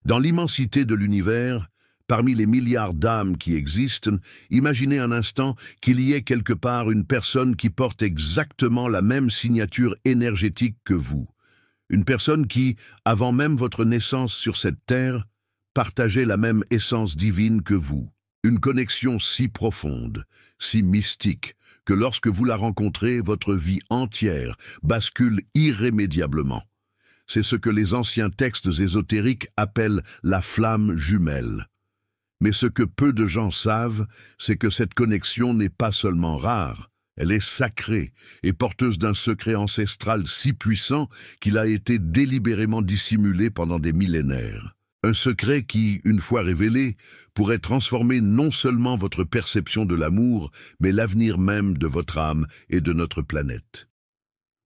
Dans l'immensité de l'univers, parmi les milliards d'âmes qui existent, imaginez un instant qu'il y ait quelque part une personne qui porte exactement la même signature énergétique que vous. Une personne qui, avant même votre naissance sur cette terre, partageait la même essence divine que vous. Une connexion si profonde, si mystique, que lorsque vous la rencontrez, votre vie entière bascule irrémédiablement. C'est ce que les anciens textes ésotériques appellent la flamme jumelle. Mais ce que peu de gens savent, c'est que cette connexion n'est pas seulement rare, elle est sacrée et porteuse d'un secret ancestral si puissant qu'il a été délibérément dissimulé pendant des millénaires. Un secret qui, une fois révélé, pourrait transformer non seulement votre perception de l'amour, mais l'avenir même de votre âme et de notre planète.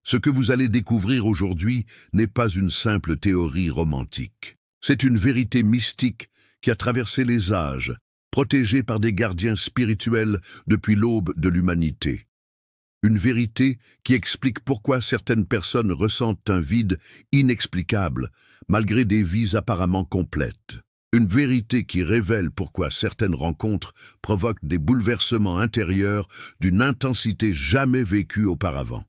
Ce que vous allez découvrir aujourd'hui n'est pas une simple théorie romantique. C'est une vérité mystique qui a traversé les âges, protégée par des gardiens spirituels depuis l'aube de l'humanité. Une vérité qui explique pourquoi certaines personnes ressentent un vide inexplicable, malgré des vies apparemment complètes. Une vérité qui révèle pourquoi certaines rencontres provoquent des bouleversements intérieurs d'une intensité jamais vécue auparavant.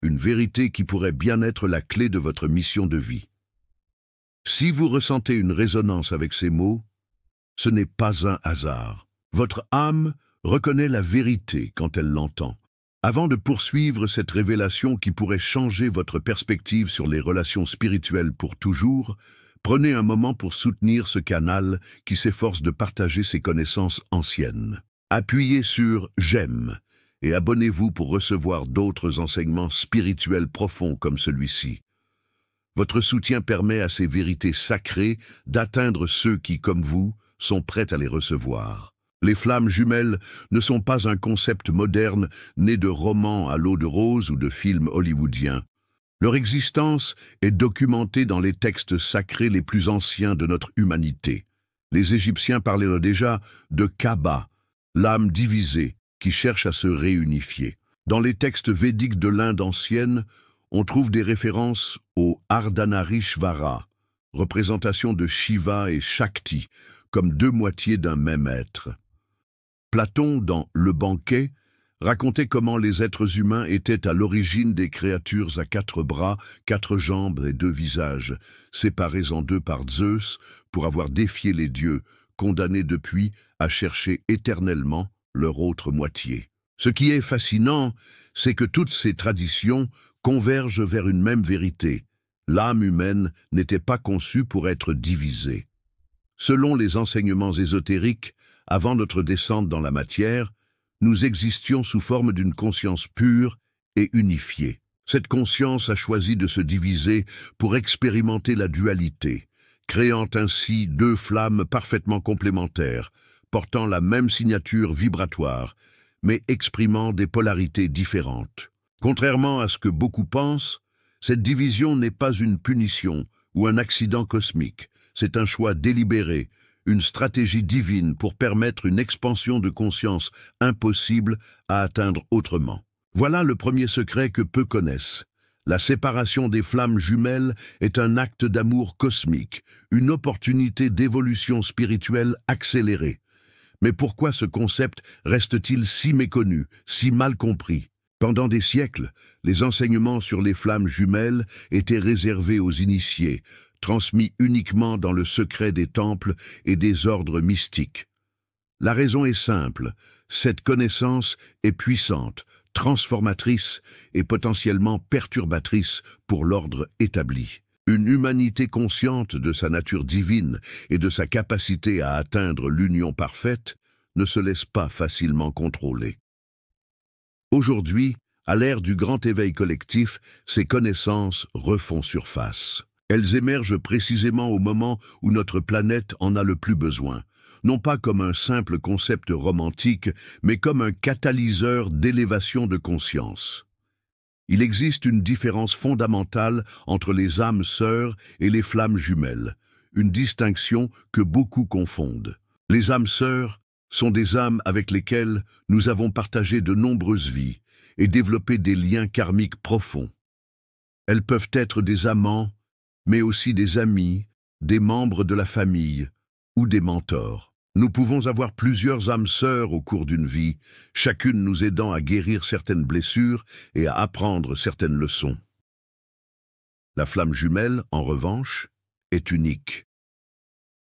Une vérité qui pourrait bien être la clé de votre mission de vie. Si vous ressentez une résonance avec ces mots, ce n'est pas un hasard. Votre âme reconnaît la vérité quand elle l'entend. Avant de poursuivre cette révélation qui pourrait changer votre perspective sur les relations spirituelles pour toujours, prenez un moment pour soutenir ce canal qui s'efforce de partager ses connaissances anciennes. Appuyez sur « J'aime » et abonnez-vous pour recevoir d'autres enseignements spirituels profonds comme celui-ci. Votre soutien permet à ces vérités sacrées d'atteindre ceux qui, comme vous, sont prêts à les recevoir. Les flammes jumelles ne sont pas un concept moderne né de romans à l'eau de rose ou de films hollywoodiens. Leur existence est documentée dans les textes sacrés les plus anciens de notre humanité. Les Égyptiens parlaient déjà de Kaaba, l'âme divisée qui cherche à se réunifier. Dans les textes védiques de l'Inde ancienne, on trouve des références au Ardhanarishvara, représentation de Shiva et Shakti, comme deux moitiés d'un même être. Platon, dans Le Banquet, racontait comment les êtres humains étaient à l'origine des créatures à 4 bras, 4 jambes et 2 visages, séparés en 2 par Zeus pour avoir défié les dieux, condamnés depuis à chercher éternellement leur autre moitié. Ce qui est fascinant, c'est que toutes ces traditions convergent vers une même vérité. L'âme humaine n'était pas conçue pour être divisée. Selon les enseignements ésotériques, avant notre descente dans la matière, nous existions sous forme d'une conscience pure et unifiée. Cette conscience a choisi de se diviser pour expérimenter la dualité, créant ainsi 2 flammes parfaitement complémentaires, portant la même signature vibratoire, mais exprimant des polarités différentes. Contrairement à ce que beaucoup pensent, cette division n'est pas une punition ou un accident cosmique, c'est un choix délibéré, une stratégie divine pour permettre une expansion de conscience impossible à atteindre autrement. Voilà le premier secret que peu connaissent. La séparation des flammes jumelles est un acte d'amour cosmique, une opportunité d'évolution spirituelle accélérée. Mais pourquoi ce concept reste-t-il si méconnu, si mal compris? Pendant des siècles, les enseignements sur les flammes jumelles étaient réservés aux initiés, transmis uniquement dans le secret des temples et des ordres mystiques. La raison est simple, cette connaissance est puissante, transformatrice et potentiellement perturbatrice pour l'ordre établi. Une humanité consciente de sa nature divine et de sa capacité à atteindre l'union parfaite ne se laisse pas facilement contrôler. Aujourd'hui, à l'ère du grand éveil collectif, ces connaissances refont surface. Elles émergent précisément au moment où notre planète en a le plus besoin, non pas comme un simple concept romantique, mais comme un catalyseur d'élévation de conscience. Il existe une différence fondamentale entre les âmes sœurs et les flammes jumelles, une distinction que beaucoup confondent. Les âmes sœurs sont des âmes avec lesquelles nous avons partagé de nombreuses vies et développé des liens karmiques profonds. Elles peuvent être des amants, mais aussi des amis, des membres de la famille ou des mentors. Nous pouvons avoir plusieurs âmes sœurs au cours d'une vie, chacune nous aidant à guérir certaines blessures et à apprendre certaines leçons. La flamme jumelle, en revanche, est unique.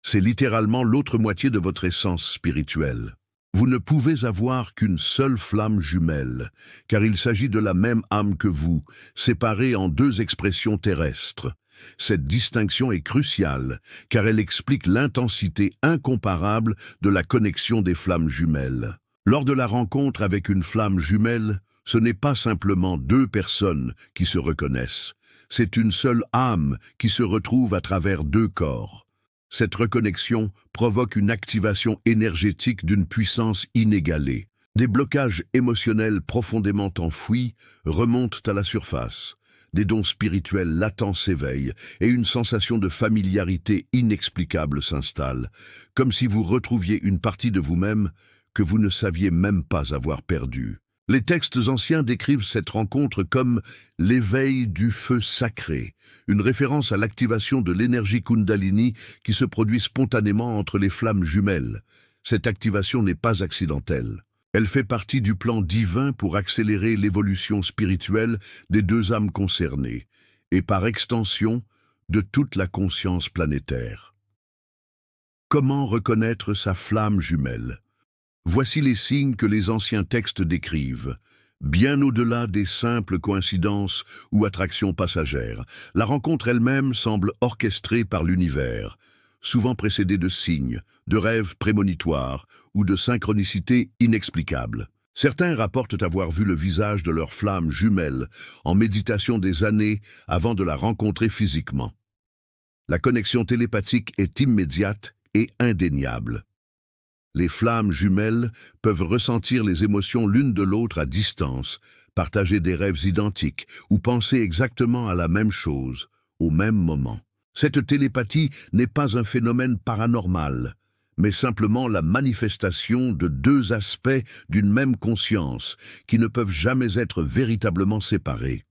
C'est littéralement l'autre moitié de votre essence spirituelle. Vous ne pouvez avoir qu'une seule flamme jumelle, car il s'agit de la même âme que vous, séparée en deux expressions terrestres. Cette distinction est cruciale, car elle explique l'intensité incomparable de la connexion des flammes jumelles. Lors de la rencontre avec une flamme jumelle, ce n'est pas simplement deux personnes qui se reconnaissent, c'est une seule âme qui se retrouve à travers deux corps. Cette reconnexion provoque une activation énergétique d'une puissance inégalée. Des blocages émotionnels profondément enfouis remontent à la surface. Des dons spirituels latents s'éveillent et une sensation de familiarité inexplicable s'installe, comme si vous retrouviez une partie de vous-même que vous ne saviez même pas avoir perdue. Les textes anciens décrivent cette rencontre comme l'éveil du feu sacré, une référence à l'activation de l'énergie Kundalini qui se produit spontanément entre les flammes jumelles. Cette activation n'est pas accidentelle. Elle fait partie du plan divin pour accélérer l'évolution spirituelle des deux âmes concernées, et par extension, de toute la conscience planétaire. Comment reconnaître sa flamme jumelle ? Voici les signes que les anciens textes décrivent. Bien au-delà des simples coïncidences ou attractions passagères, la rencontre elle-même semble orchestrée par l'univers, souvent précédée de signes, de rêves prémonitoires ou de synchronicités inexplicables. Certains rapportent avoir vu le visage de leur flamme jumelle en méditation des années avant de la rencontrer physiquement. La connexion télépathique est immédiate et indéniable. Les flammes jumelles peuvent ressentir les émotions l'une de l'autre à distance, partager des rêves identiques ou penser exactement à la même chose, au même moment. Cette télépathie n'est pas un phénomène paranormal, mais simplement la manifestation de deux aspects d'une même conscience qui ne peuvent jamais être véritablement séparés.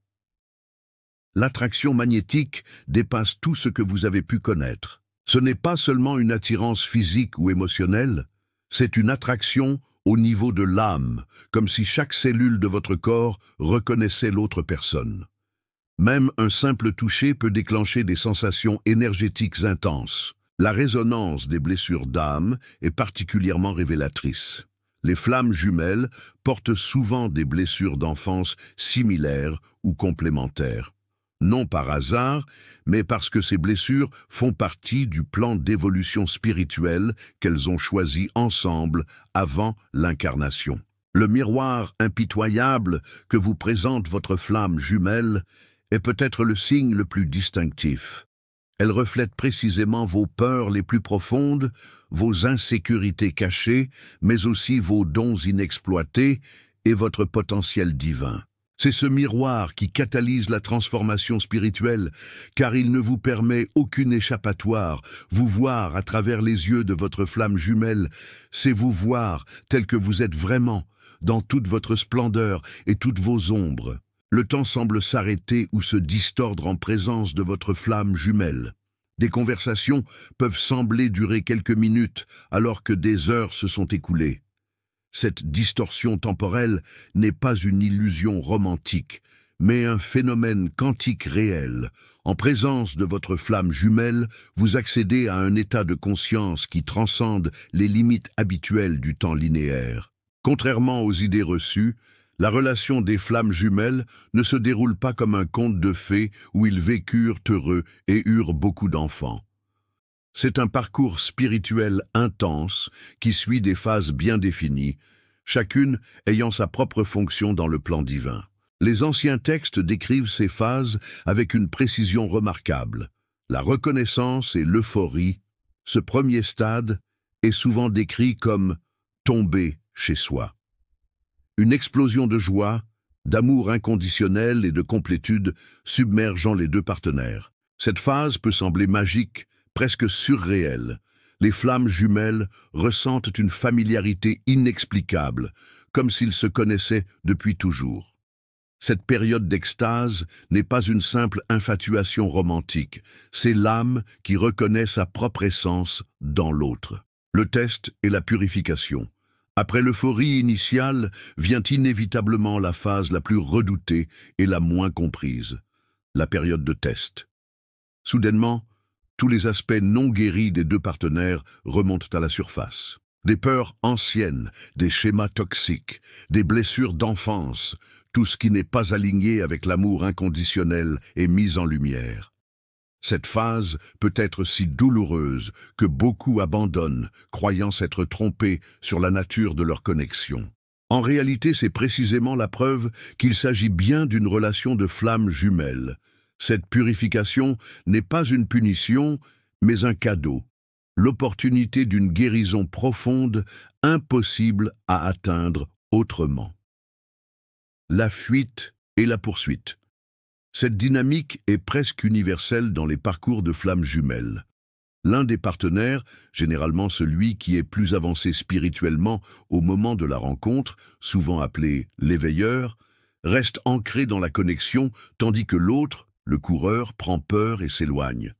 L'attraction magnétique dépasse tout ce que vous avez pu connaître. Ce n'est pas seulement une attirance physique ou émotionnelle, c'est une attraction au niveau de l'âme, comme si chaque cellule de votre corps reconnaissait l'autre personne. Même un simple toucher peut déclencher des sensations énergétiques intenses. La résonance des blessures d'âme est particulièrement révélatrice. Les flammes jumelles portent souvent des blessures d'enfance similaires ou complémentaires. Non par hasard, mais parce que ces blessures font partie du plan d'évolution spirituelle qu'elles ont choisi ensemble avant l'incarnation. Le miroir impitoyable que vous présente votre flamme jumelle est peut-être le signe le plus distinctif. Elle reflète précisément vos peurs les plus profondes, vos insécurités cachées, mais aussi vos dons inexploités et votre potentiel divin. C'est ce miroir qui catalyse la transformation spirituelle, car il ne vous permet aucune échappatoire. Vous voir à travers les yeux de votre flamme jumelle, c'est vous voir tel que vous êtes vraiment, dans toute votre splendeur et toutes vos ombres. Le temps semble s'arrêter ou se distordre en présence de votre flamme jumelle. Des conversations peuvent sembler durer quelques minutes alors que des heures se sont écoulées. Cette distorsion temporelle n'est pas une illusion romantique, mais un phénomène quantique réel. En présence de votre flamme jumelle, vous accédez à un état de conscience qui transcende les limites habituelles du temps linéaire. Contrairement aux idées reçues, la relation des flammes jumelles ne se déroule pas comme un conte de fées où ils vécurent heureux et eurent beaucoup d'enfants. C'est un parcours spirituel intense qui suit des phases bien définies, chacune ayant sa propre fonction dans le plan divin. Les anciens textes décrivent ces phases avec une précision remarquable. La reconnaissance et l'euphorie, ce premier stade, est souvent décrit comme « tomber chez soi ». Une explosion de joie, d'amour inconditionnel et de complétude submergeant les deux partenaires. Cette phase peut sembler magique, presque surréelle. Les flammes jumelles ressentent une familiarité inexplicable, comme s'ils se connaissaient depuis toujours. Cette période d'extase n'est pas une simple infatuation romantique, c'est l'âme qui reconnaît sa propre essence dans l'autre. Le test est la purification. Après l'euphorie initiale vient inévitablement la phase la plus redoutée et la moins comprise, la période de test. Soudainement, tous les aspects non guéris des deux partenaires remontent à la surface. Des peurs anciennes, des schémas toxiques, des blessures d'enfance, tout ce qui n'est pas aligné avec l'amour inconditionnel est mis en lumière. Cette phase peut être si douloureuse que beaucoup abandonnent, croyant s'être trompés sur la nature de leur connexion. En réalité, c'est précisément la preuve qu'il s'agit bien d'une relation de flammes jumelles. Cette purification n'est pas une punition, mais un cadeau. L'opportunité d'une guérison profonde, impossible à atteindre autrement. La fuite et la poursuite. Cette dynamique est presque universelle dans les parcours de flammes jumelles. L'un des partenaires, généralement celui qui est plus avancé spirituellement au moment de la rencontre, souvent appelé l'éveilleur, reste ancré dans la connexion tandis que l'autre, le coureur, prend peur et s'éloigne.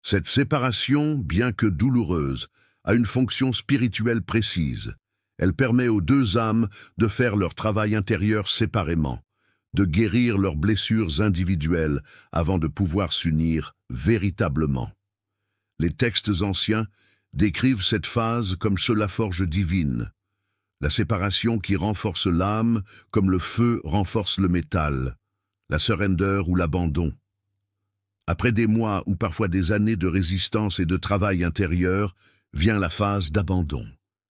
Cette séparation, bien que douloureuse, a une fonction spirituelle précise. Elle permet aux deux âmes de faire leur travail intérieur séparément, de guérir leurs blessures individuelles avant de pouvoir s'unir véritablement. Les textes anciens décrivent cette phase comme la forge divine, la séparation qui renforce l'âme comme le feu renforce le métal, la surrender ou l'abandon. Après des mois ou parfois des années de résistance et de travail intérieur, vient la phase d'abandon.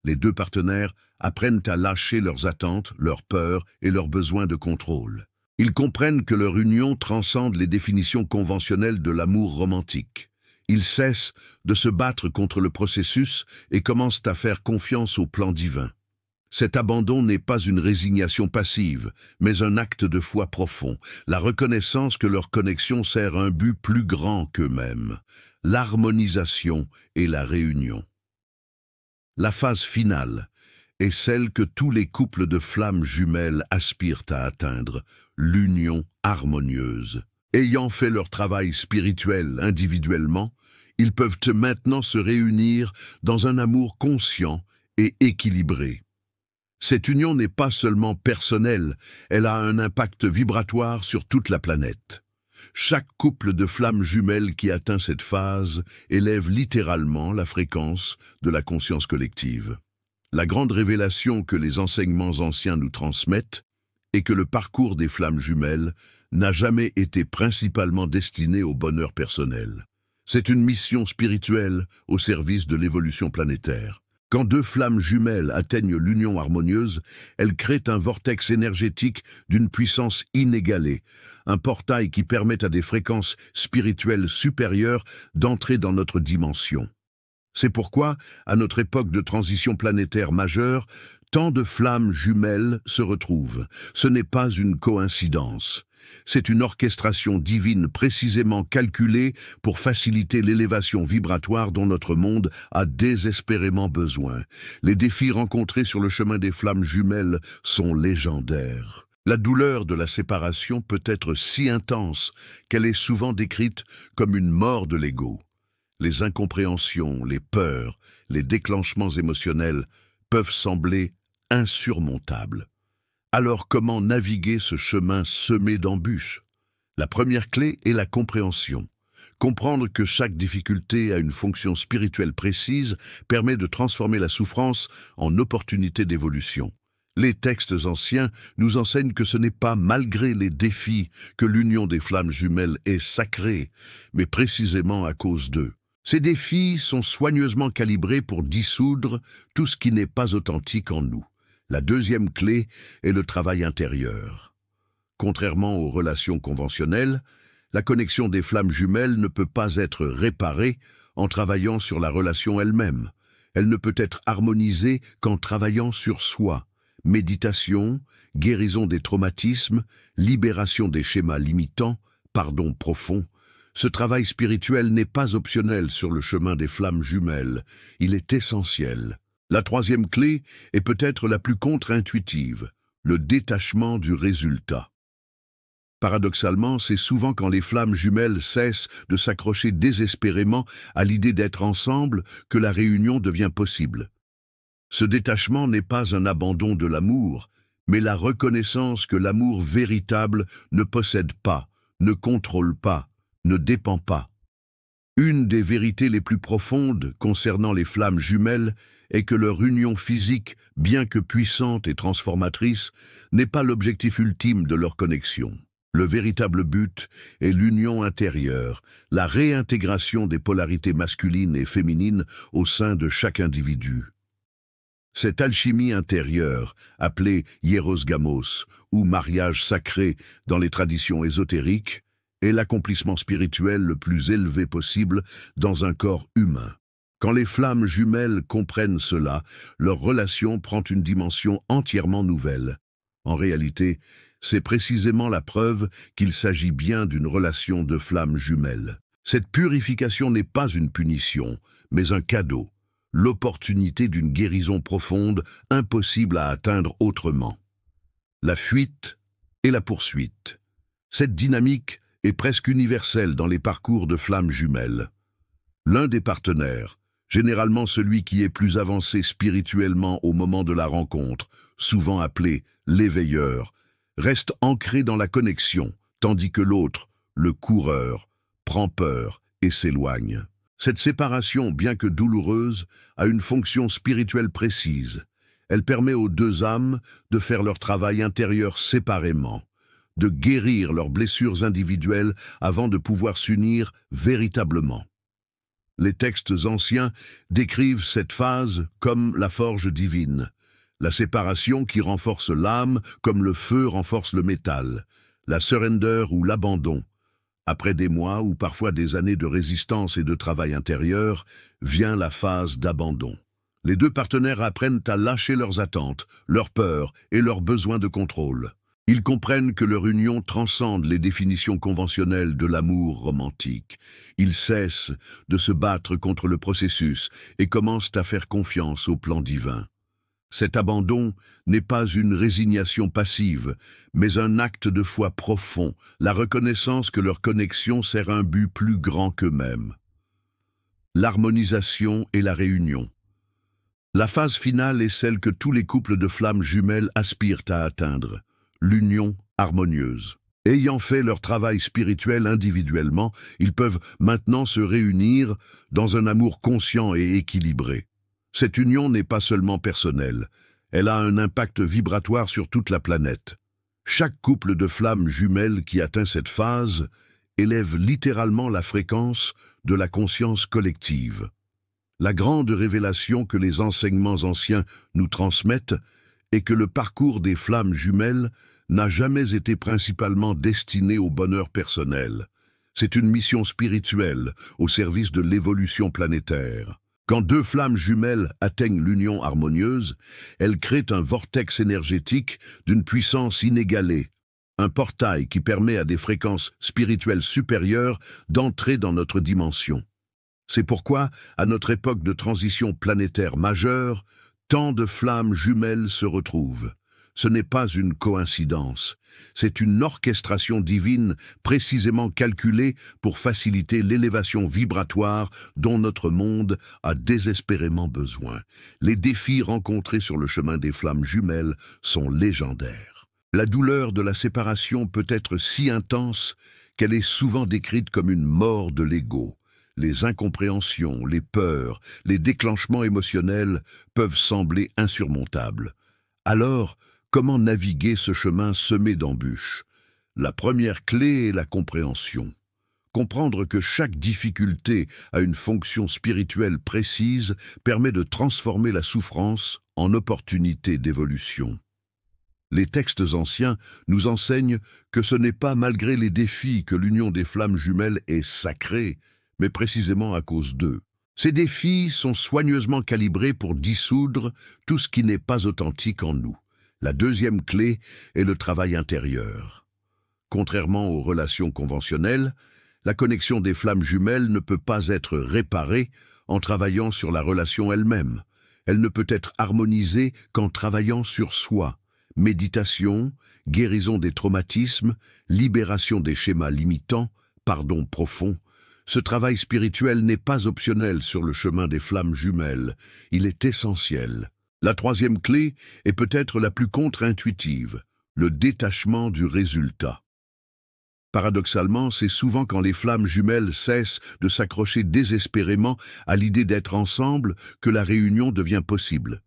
Les deux partenaires apprennent à lâcher leurs attentes, leurs peurs et leurs besoins de contrôle. Ils comprennent que leur union transcende les définitions conventionnelles de l'amour romantique. Ils cessent de se battre contre le processus et commencent à faire confiance au plan divin. Cet abandon n'est pas une résignation passive, mais un acte de foi profond, la reconnaissance que leur connexion sert un but plus grand qu'eux-mêmes, l'harmonisation et la réunion. La phase finale est celle que tous les couples de flammes jumelles aspirent à atteindre, l'union harmonieuse. Ayant fait leur travail spirituel individuellement, ils peuvent maintenant se réunir dans un amour conscient et équilibré. Cette union n'est pas seulement personnelle, elle a un impact vibratoire sur toute la planète. Chaque couple de flammes jumelles qui atteint cette phase élève littéralement la fréquence de la conscience collective. La grande révélation que les enseignements anciens nous transmettent est que le parcours des flammes jumelles n'a jamais été principalement destiné au bonheur personnel. C'est une mission spirituelle au service de l'évolution planétaire. Quand deux flammes jumelles atteignent l'union harmonieuse, elles créent un vortex énergétique d'une puissance inégalée, un portail qui permet à des fréquences spirituelles supérieures d'entrer dans notre dimension. C'est pourquoi, à notre époque de transition planétaire majeure, tant de flammes jumelles se retrouvent. Ce n'est pas une coïncidence. C'est une orchestration divine précisément calculée pour faciliter l'élévation vibratoire dont notre monde a désespérément besoin. Les défis rencontrés sur le chemin des flammes jumelles sont légendaires. La douleur de la séparation peut être si intense qu'elle est souvent décrite comme une mort de l'ego. Les incompréhensions, les peurs, les déclenchements émotionnels peuvent sembler insurmontables. Alors comment naviguer ce chemin semé d'embûches? La première clé est la compréhension. Comprendre que chaque difficulté a une fonction spirituelle précise permet de transformer la souffrance en opportunité d'évolution. Les textes anciens nous enseignent que ce n'est pas malgré les défis que l'union des flammes jumelles est sacrée, mais précisément à cause d'eux. Ces défis sont soigneusement calibrés pour dissoudre tout ce qui n'est pas authentique en nous. La deuxième clé est le travail intérieur. Contrairement aux relations conventionnelles, la connexion des flammes jumelles ne peut pas être réparée en travaillant sur la relation elle-même. Elle ne peut être harmonisée qu'en travaillant sur soi. Méditation, guérison des traumatismes, libération des schémas limitants, pardon profond. Ce travail spirituel n'est pas optionnel sur le chemin des flammes jumelles, il est essentiel. La troisième clé est peut-être la plus contre-intuitive, le détachement du résultat. Paradoxalement, c'est souvent quand les flammes jumelles cessent de s'accrocher désespérément à l'idée d'être ensemble que la réunion devient possible. Ce détachement n'est pas un abandon de l'amour, mais la reconnaissance que l'amour véritable ne possède pas, ne contrôle pas, ne dépend pas. Une des vérités les plus profondes concernant les flammes jumelles est que leur union physique, bien que puissante et transformatrice, n'est pas l'objectif ultime de leur connexion. Le véritable but est l'union intérieure, la réintégration des polarités masculines et féminines au sein de chaque individu. Cette alchimie intérieure, appelée hierosgamos ou mariage sacré dans les traditions ésotériques, est l'accomplissement spirituel le plus élevé possible dans un corps humain. Quand les flammes jumelles comprennent cela, leur relation prend une dimension entièrement nouvelle. En réalité, c'est précisément la preuve qu'il s'agit bien d'une relation de flammes jumelles. Cette purification n'est pas une punition, mais un cadeau, l'opportunité d'une guérison profonde, impossible à atteindre autrement. La fuite et la poursuite. Cette dynamique est presque universelle dans les parcours de flammes jumelles. L'un des partenaires, généralement celui qui est plus avancé spirituellement au moment de la rencontre, souvent appelé l'éveilleur, reste ancré dans la connexion, tandis que l'autre, le coureur, prend peur et s'éloigne. Cette séparation, bien que douloureuse, a une fonction spirituelle précise. Elle permet aux deux âmes de faire leur travail intérieur séparément, de guérir leurs blessures individuelles avant de pouvoir s'unir véritablement. Les textes anciens décrivent cette phase comme la forge divine, la séparation qui renforce l'âme comme le feu renforce le métal, la surrender ou l'abandon. Après des mois ou parfois des années de résistance et de travail intérieur, vient la phase d'abandon. Les deux partenaires apprennent à lâcher leurs attentes, leurs peurs et leurs besoins de contrôle. Ils comprennent que leur union transcende les définitions conventionnelles de l'amour romantique. Ils cessent de se battre contre le processus et commencent à faire confiance au plan divin. Cet abandon n'est pas une résignation passive, mais un acte de foi profond, la reconnaissance que leur connexion sert un but plus grand qu'eux-mêmes. L'harmonisation et la réunion. La phase finale est celle que tous les couples de flammes jumelles aspirent à atteindre, l'union harmonieuse. Ayant fait leur travail spirituel individuellement, ils peuvent maintenant se réunir dans un amour conscient et équilibré. Cette union n'est pas seulement personnelle, elle a un impact vibratoire sur toute la planète. Chaque couple de flammes jumelles qui atteint cette phase élève littéralement la fréquence de la conscience collective. La grande révélation que les enseignements anciens nous transmettent est que le parcours des flammes jumelles n'a jamais été principalement destiné au bonheur personnel. C'est une mission spirituelle au service de l'évolution planétaire. Quand deux flammes jumelles atteignent l'union harmonieuse, elles créent un vortex énergétique d'une puissance inégalée, un portail qui permet à des fréquences spirituelles supérieures d'entrer dans notre dimension. C'est pourquoi, à notre époque de transition planétaire majeure, tant de flammes jumelles se retrouvent. Ce n'est pas une coïncidence, c'est une orchestration divine précisément calculée pour faciliter l'élévation vibratoire dont notre monde a désespérément besoin. Les défis rencontrés sur le chemin des flammes jumelles sont légendaires. La douleur de la séparation peut être si intense qu'elle est souvent décrite comme une mort de l'ego. Les incompréhensions, les peurs, les déclenchements émotionnels peuvent sembler insurmontables. Alors, comment naviguer ce chemin semé d'embûches? La première clé est la compréhension. Comprendre que chaque difficulté a une fonction spirituelle précise permet de transformer la souffrance en opportunité d'évolution. Les textes anciens nous enseignent que ce n'est pas malgré les défis que l'union des flammes jumelles est sacrée, mais précisément à cause d'eux. Ces défis sont soigneusement calibrés pour dissoudre tout ce qui n'est pas authentique en nous. La deuxième clé est le travail intérieur. Contrairement aux relations conventionnelles, la connexion des flammes jumelles ne peut pas être réparée en travaillant sur la relation elle-même. Elle ne peut être harmonisée qu'en travaillant sur soi, Méditation, guérison des traumatismes, libération des schémas limitants, pardon profond. Ce travail spirituel n'est pas optionnel sur le chemin des flammes jumelles, il est essentiel. La troisième clé est peut-être la plus contre-intuitive, le détachement du résultat. Paradoxalement, c'est souvent quand les flammes jumelles cessent de s'accrocher désespérément à l'idée d'être ensemble que la réunion devient possible.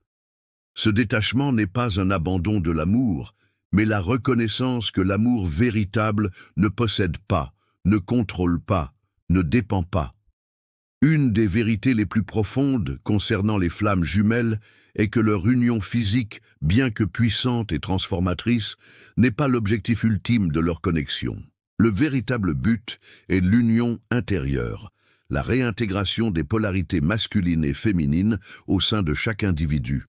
Ce détachement n'est pas un abandon de l'amour, mais la reconnaissance que l'amour véritable ne possède pas, ne contrôle pas, ne dépend pas. Une des vérités les plus profondes concernant les flammes jumelles est que leur union physique, bien que puissante et transformatrice, n'est pas l'objectif ultime de leur connexion. Le véritable but est l'union intérieure, la réintégration des polarités masculines et féminines au sein de chaque individu.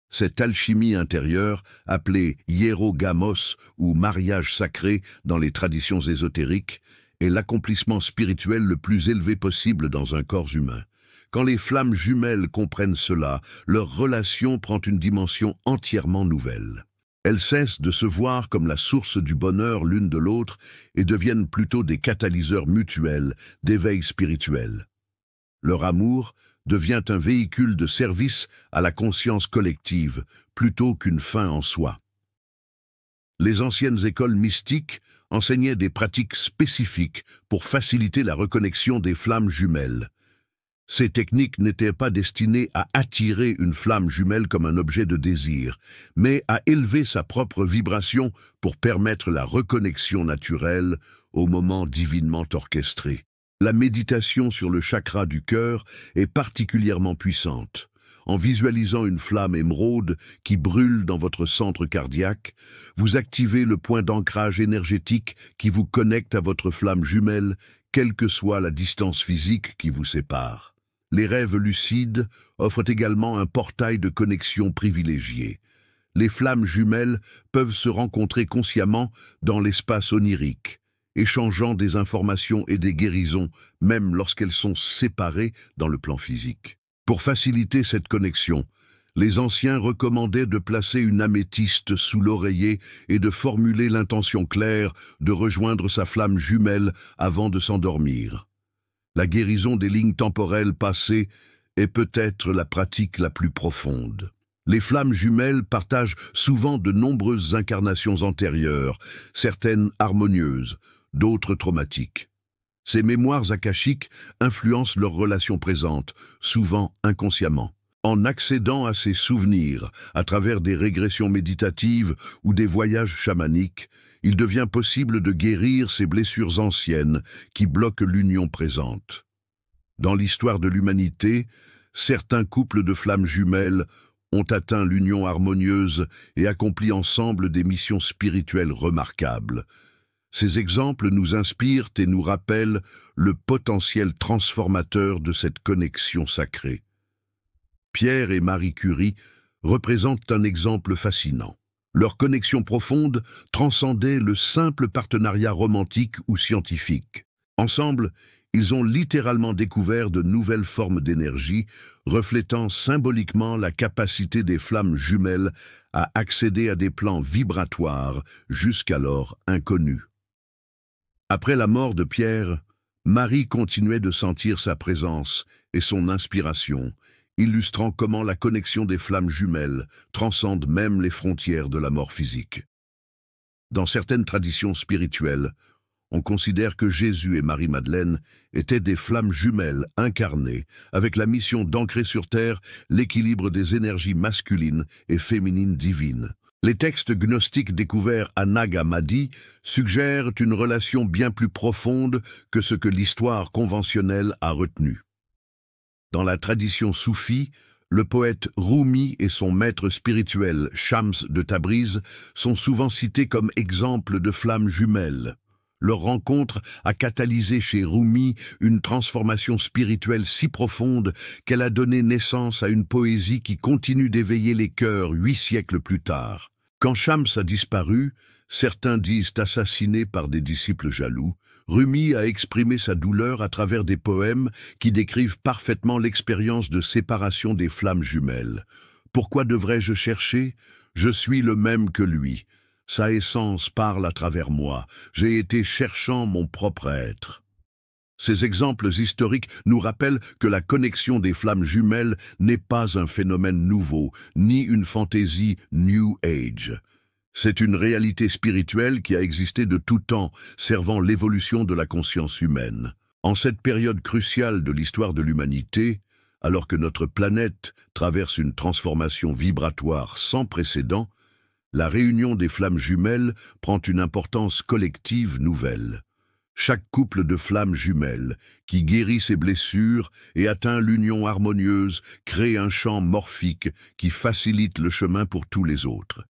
Cette alchimie intérieure, appelée hierogamos ou mariage sacré dans les traditions ésotériques, est l'accomplissement spirituel le plus élevé possible dans un corps humain. Quand les flammes jumelles comprennent cela, leur relation prend une dimension entièrement nouvelle. Elles cessent de se voir comme la source du bonheur l'une de l'autre et deviennent plutôt des catalyseurs mutuels d'éveil spirituel. Leur amour devient un véhicule de service à la conscience collective, plutôt qu'une fin en soi. Les anciennes écoles mystiques enseignaient des pratiques spécifiques pour faciliter la reconnexion des flammes jumelles. Ces techniques n'étaient pas destinées à attirer une flamme jumelle comme un objet de désir, mais à élever sa propre vibration pour permettre la reconnexion naturelle au moment divinement orchestré. La méditation sur le chakra du cœur est particulièrement puissante. En visualisant une flamme émeraude qui brûle dans votre centre cardiaque, vous activez le point d'ancrage énergétique qui vous connecte à votre flamme jumelle, quelle que soit la distance physique qui vous sépare. Les rêves lucides offrent également un portail de connexion privilégié. Les flammes jumelles peuvent se rencontrer consciemment dans l'espace onirique, échangeant des informations et des guérisons, même lorsqu'elles sont séparées dans le plan physique. Pour faciliter cette connexion, les anciens recommandaient de placer une améthyste sous l'oreiller et de formuler l'intention claire de rejoindre sa flamme jumelle avant de s'endormir. La guérison des lignes temporelles passées est peut-être la pratique la plus profonde. Les flammes jumelles partagent souvent de nombreuses incarnations antérieures, certaines harmonieuses, d'autres traumatiques. Ces mémoires akashiques influencent leurs relations présentes, souvent inconsciemment. En accédant à ces souvenirs, à travers des régressions méditatives ou des voyages chamaniques, il devient possible de guérir ces blessures anciennes qui bloquent l'union présente. Dans l'histoire de l'humanité, certains couples de flammes jumelles ont atteint l'union harmonieuse et accompli ensemble des missions spirituelles remarquables. Ces exemples nous inspirent et nous rappellent le potentiel transformateur de cette connexion sacrée. Pierre et Marie Curie représentent un exemple fascinant. Leur connexion profonde transcendait le simple partenariat romantique ou scientifique. Ensemble, ils ont littéralement découvert de nouvelles formes d'énergie, reflétant symboliquement la capacité des flammes jumelles à accéder à des plans vibratoires jusqu'alors inconnus. Après la mort de Pierre, Marie continuait de sentir sa présence et son inspiration, illustrant comment la connexion des flammes jumelles transcende même les frontières de la mort physique. Dans certaines traditions spirituelles, on considère que Jésus et Marie-Madeleine étaient des flammes jumelles incarnées, avec la mission d'ancrer sur terre l'équilibre des énergies masculines et féminines divines. Les textes gnostiques découverts à Nag Hammadi suggèrent une relation bien plus profonde que ce que l'histoire conventionnelle a retenu. Dans la tradition soufie, le poète Rumi et son maître spirituel Shams de Tabriz sont souvent cités comme exemples de flammes jumelles. Leur rencontre a catalysé chez Rumi une transformation spirituelle si profonde qu'elle a donné naissance à une poésie qui continue d'éveiller les cœurs 8 siècles plus tard. Quand Shams a disparu, certains disent assassiné par des disciples jaloux, Rumi a exprimé sa douleur à travers des poèmes qui décrivent parfaitement l'expérience de séparation des flammes jumelles. Pourquoi devrais-je chercher? Je suis le même que lui. Sa essence parle à travers moi. J'ai été cherchant mon propre être. Ces exemples historiques nous rappellent que la connexion des flammes jumelles n'est pas un phénomène nouveau, ni une fantaisie New Age. C'est une réalité spirituelle qui a existé de tout temps, servant l'évolution de la conscience humaine. En cette période cruciale de l'histoire de l'humanité, alors que notre planète traverse une transformation vibratoire sans précédent, la réunion des flammes jumelles prend une importance collective nouvelle. Chaque couple de flammes jumelles, qui guérit ses blessures et atteint l'union harmonieuse, crée un champ morphique qui facilite le chemin pour tous les autres.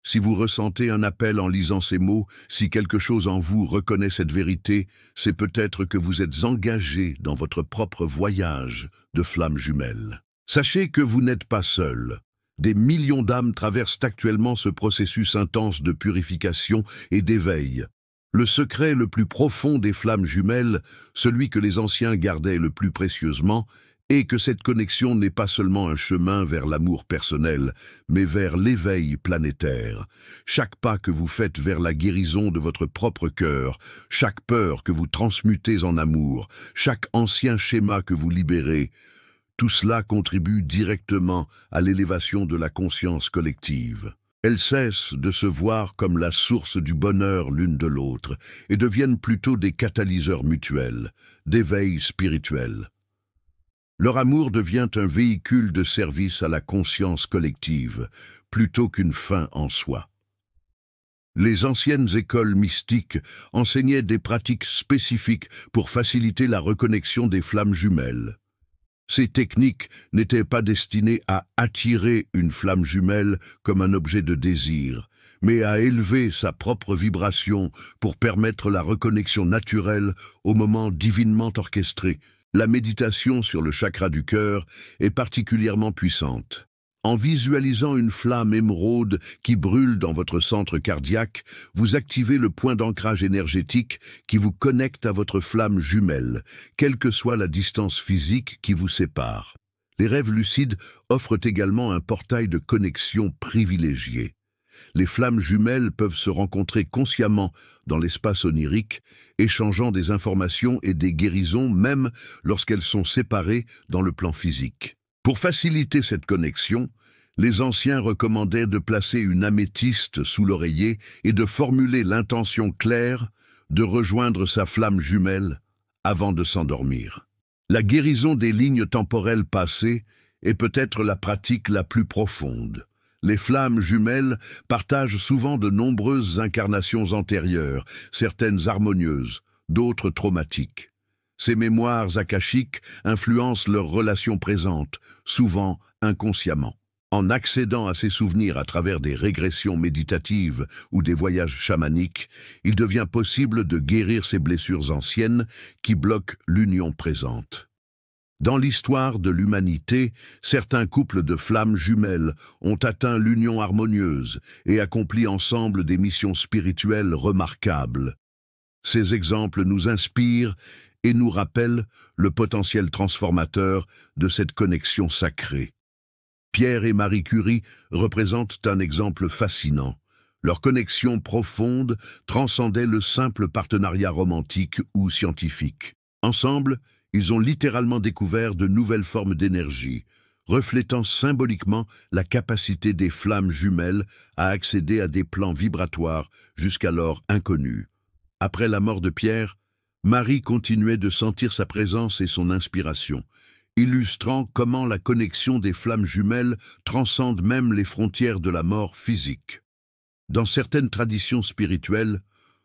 Si vous ressentez un appel en lisant ces mots, si quelque chose en vous reconnaît cette vérité, c'est peut-être que vous êtes engagé dans votre propre voyage de flammes jumelles. Sachez que vous n'êtes pas seul. Des millions d'âmes traversent actuellement ce processus intense de purification et d'éveil. Le secret le plus profond des flammes jumelles, celui que les anciens gardaient le plus précieusement, est que cette connexion n'est pas seulement un chemin vers l'amour personnel, mais vers l'éveil planétaire. Chaque pas que vous faites vers la guérison de votre propre cœur, chaque peur que vous transmutez en amour, chaque ancien schéma que vous libérez, tout cela contribue directement à l'élévation de la conscience collective. Elles cessent de se voir comme la source du bonheur l'une de l'autre et deviennent plutôt des catalyseurs mutuels, d'éveil spirituel. Leur amour devient un véhicule de service à la conscience collective, plutôt qu'une fin en soi. Les anciennes écoles mystiques enseignaient des pratiques spécifiques pour faciliter la reconnexion des flammes jumelles. Ces techniques n'étaient pas destinées à attirer une flamme jumelle comme un objet de désir, mais à élever sa propre vibration pour permettre la reconnexion naturelle au moment divinement orchestré. La méditation sur le chakra du cœur est particulièrement puissante. En visualisant une flamme émeraude qui brûle dans votre centre cardiaque, vous activez le point d'ancrage énergétique qui vous connecte à votre flamme jumelle, quelle que soit la distance physique qui vous sépare. Les rêves lucides offrent également un portail de connexion privilégié. Les flammes jumelles peuvent se rencontrer consciemment dans l'espace onirique, échangeant des informations et des guérisons même lorsqu'elles sont séparées dans le plan physique. Pour faciliter cette connexion, les anciens recommandaient de placer une améthyste sous l'oreiller et de formuler l'intention claire de rejoindre sa flamme jumelle avant de s'endormir. La guérison des lignes temporelles passées est peut-être la pratique la plus profonde. Les flammes jumelles partagent souvent de nombreuses incarnations antérieures, certaines harmonieuses, d'autres traumatiques. Ces mémoires akashiques influencent leurs relations présentes, souvent inconsciemment. En accédant à ces souvenirs à travers des régressions méditatives ou des voyages chamaniques, il devient possible de guérir ces blessures anciennes qui bloquent l'union présente. Dans l'histoire de l'humanité, certains couples de flammes jumelles ont atteint l'union harmonieuse et accompli ensemble des missions spirituelles remarquables. Ces exemples nous inspirent et nous rappellent le potentiel transformateur de cette connexion sacrée. Pierre et Marie Curie représentent un exemple fascinant. Leur connexion profonde transcendait le simple partenariat romantique ou scientifique. Ensemble, ils ont littéralement découvert de nouvelles formes d'énergie, reflétant symboliquement la capacité des flammes jumelles à accéder à des plans vibratoires jusqu'alors inconnus. Après la mort de Pierre, Marie continuait de sentir sa présence et son inspiration, illustrant comment la connexion des flammes jumelles transcende même les frontières de la mort physique. Dans certaines traditions spirituelles,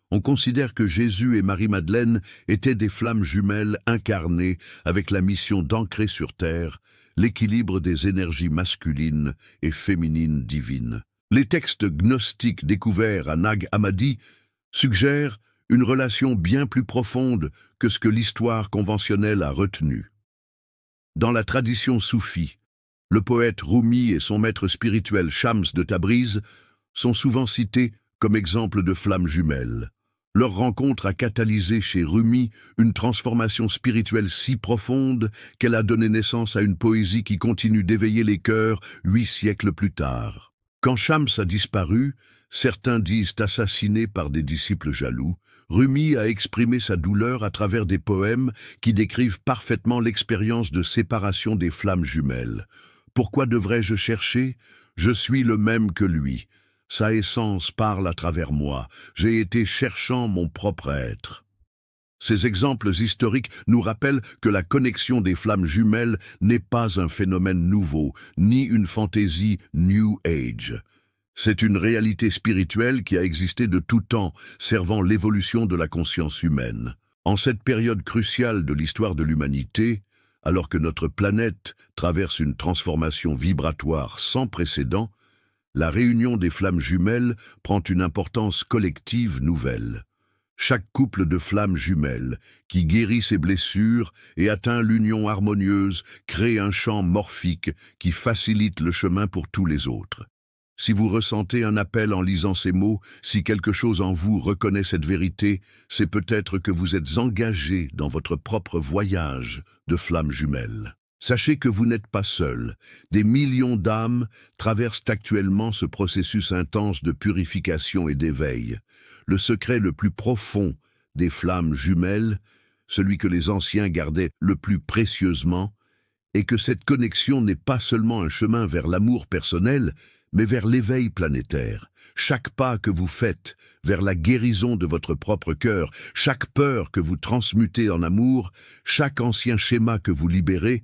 on considère que Jésus et Marie-Madeleine étaient des flammes jumelles incarnées avec la mission d'ancrer sur terre l'équilibre des énergies masculines et féminines divines. Les textes gnostiques découverts à Nag Hammadi suggèrent une relation bien plus profonde que ce que l'histoire conventionnelle a retenu. Dans la tradition soufie, le poète Rumi et son maître spirituel Shams de Tabriz sont souvent cités comme exemples de flammes jumelles. Leur rencontre a catalysé chez Rumi une transformation spirituelle si profonde qu'elle a donné naissance à une poésie qui continue d'éveiller les cœurs 8 siècles plus tard. Quand Shams a disparu, certains disent assassiné par des disciples jaloux, Rumi a exprimé sa douleur à travers des poèmes qui décrivent parfaitement l'expérience de séparation des flammes jumelles. Pourquoi devrais-je chercher? Je suis le même que lui. Sa essence parle à travers moi. J'ai été cherchant mon propre être. Ces exemples historiques nous rappellent que la connexion des flammes jumelles n'est pas un phénomène nouveau, ni une fantaisie New Age. C'est une réalité spirituelle qui a existé de tout temps, servant l'évolution de la conscience humaine. En cette période cruciale de l'histoire de l'humanité, alors que notre planète traverse une transformation vibratoire sans précédent, la réunion des flammes jumelles prend une importance collective nouvelle. Chaque couple de flammes jumelles, qui guérit ses blessures et atteint l'union harmonieuse, crée un champ morphique qui facilite le chemin pour tous les autres. Si vous ressentez un appel en lisant ces mots, si quelque chose en vous reconnaît cette vérité, c'est peut-être que vous êtes engagé dans votre propre voyage de flammes jumelles. Sachez que vous n'êtes pas seul. Des millions d'âmes traversent actuellement ce processus intense de purification et d'éveil. Le secret le plus profond des flammes jumelles, celui que les anciens gardaient le plus précieusement, est que cette connexion n'est pas seulement un chemin vers l'amour personnel, mais vers l'éveil planétaire. Chaque pas que vous faites vers la guérison de votre propre cœur, chaque peur que vous transmutez en amour, chaque ancien schéma que vous libérez,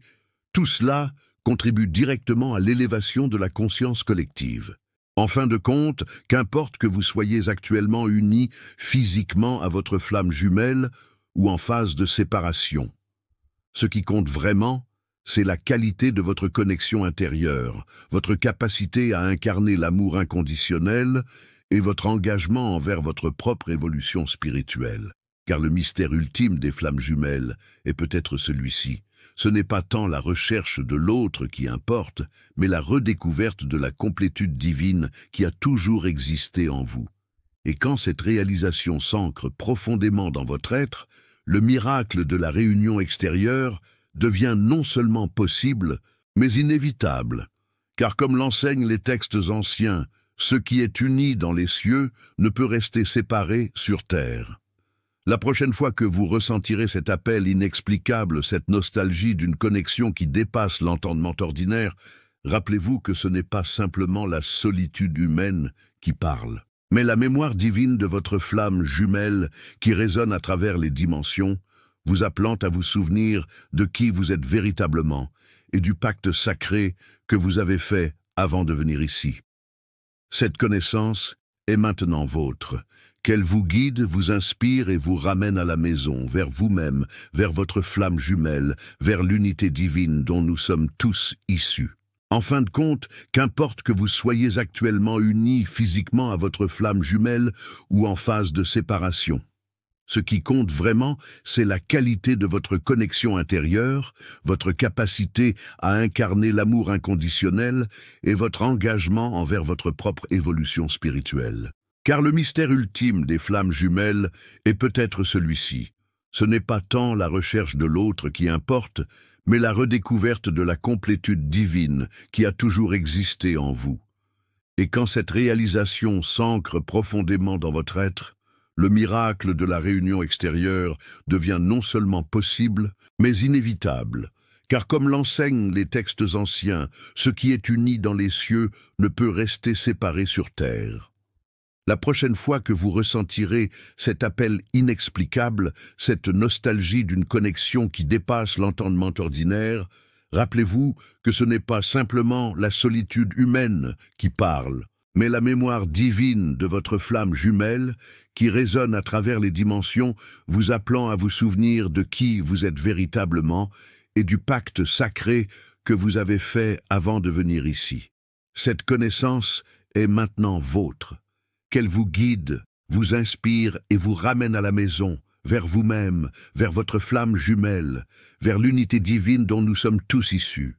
tout cela contribue directement à l'élévation de la conscience collective. En fin de compte, qu'importe que vous soyez actuellement unis physiquement à votre flamme jumelle ou en phase de séparation, ce qui compte vraiment, c'est la qualité de votre connexion intérieure, votre capacité à incarner l'amour inconditionnel et votre engagement envers votre propre évolution spirituelle. Car le mystère ultime des flammes jumelles est peut-être celui-ci. Ce n'est pas tant la recherche de l'autre qui importe, mais la redécouverte de la complétude divine qui a toujours existé en vous. Et quand cette réalisation s'ancre profondément dans votre être, le miracle de la réunion extérieure devient non seulement possible, mais inévitable. Car comme l'enseignent les textes anciens, ce qui est uni dans les cieux ne peut rester séparé sur terre. La prochaine fois que vous ressentirez cet appel inexplicable, cette nostalgie d'une connexion qui dépasse l'entendement ordinaire, rappelez-vous que ce n'est pas simplement la solitude humaine qui parle, mais la mémoire divine de votre flamme jumelle qui résonne à travers les dimensions, vous appelant à vous souvenir de qui vous êtes véritablement et du pacte sacré que vous avez fait avant de venir ici. Cette connaissance est maintenant vôtre, qu'elle vous guide, vous inspire et vous ramène à la maison, vers vous-même, vers votre flamme jumelle, vers l'unité divine dont nous sommes tous issus. En fin de compte, qu'importe que vous soyez actuellement unis physiquement à votre flamme jumelle ou en phase de séparation, ce qui compte vraiment, c'est la qualité de votre connexion intérieure, votre capacité à incarner l'amour inconditionnel et votre engagement envers votre propre évolution spirituelle. Car le mystère ultime des flammes jumelles est peut-être celui-ci. Ce n'est pas tant la recherche de l'autre qui importe, mais la redécouverte de la complétude divine qui a toujours existé en vous. Et quand cette réalisation s'ancre profondément dans votre être, le miracle de la réunion extérieure devient non seulement possible, mais inévitable. Car comme l'enseignent les textes anciens, ce qui est uni dans les cieux ne peut rester séparé sur terre. La prochaine fois que vous ressentirez cet appel inexplicable, cette nostalgie d'une connexion qui dépasse l'entendement ordinaire, rappelez-vous que ce n'est pas simplement la solitude humaine qui parle, mais la mémoire divine de votre flamme jumelle qui résonne à travers les dimensions, vous appelant à vous souvenir de qui vous êtes véritablement et du pacte sacré que vous avez fait avant de venir ici. Cette connaissance est maintenant vôtre. Qu'elle vous guide, vous inspire et vous ramène à la maison, vers vous-même, vers votre flamme jumelle, vers l'unité divine dont nous sommes tous issus.